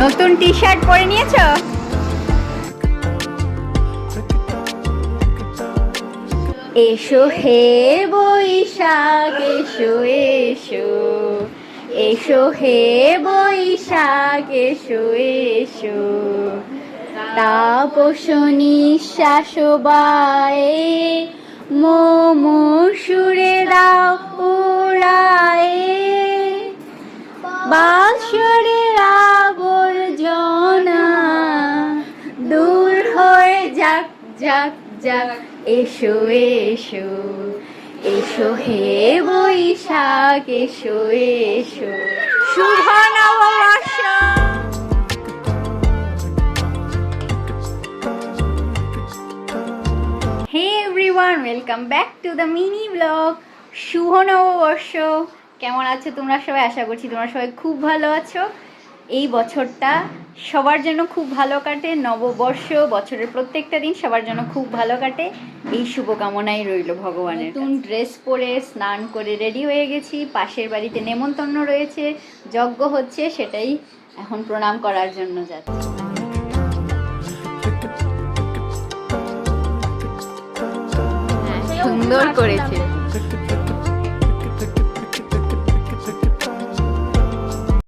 নতুন T shirt পরে নিয়েছো? এসো হে বৈশাখ এসো এসো, এসো হে বৈশাখ এসো এসো, তাপস নিঃশ্বাস বায়ে মোমো সুরে দাও উড়ায়ে, বাঁশরের আবর্জনা দূর হয়ে যাক যাক যাক, এসো এসো, এসো হে বৈশাখ এসো এসো। শুভ নববর্ষ। Hey everyone, welcome back to the mini blog. শুভ নববর্ষ। কেমন আছো তোমরা সবাই? আশা করছি তোমরা সবাই খুব ভালো আছো। এই বছরটা সবার জন্য খুব ভালো কাটে, নববর্ষ বছরের প্রত্যেকটা দিন সবার জন্য খুব ভালো কাটে, এই শুভকামনাই রইল ভগবানের। নতুন ড্রেস পরে স্নান করে রেডি হয়ে গেছি, পাশের বাড়িতে নেমন্তন্ন রয়েছে, যজ্ঞ হচ্ছে, সেটাই এখন প্রণাম করার জন্য যাচ্ছি। সুন্দর করেছে।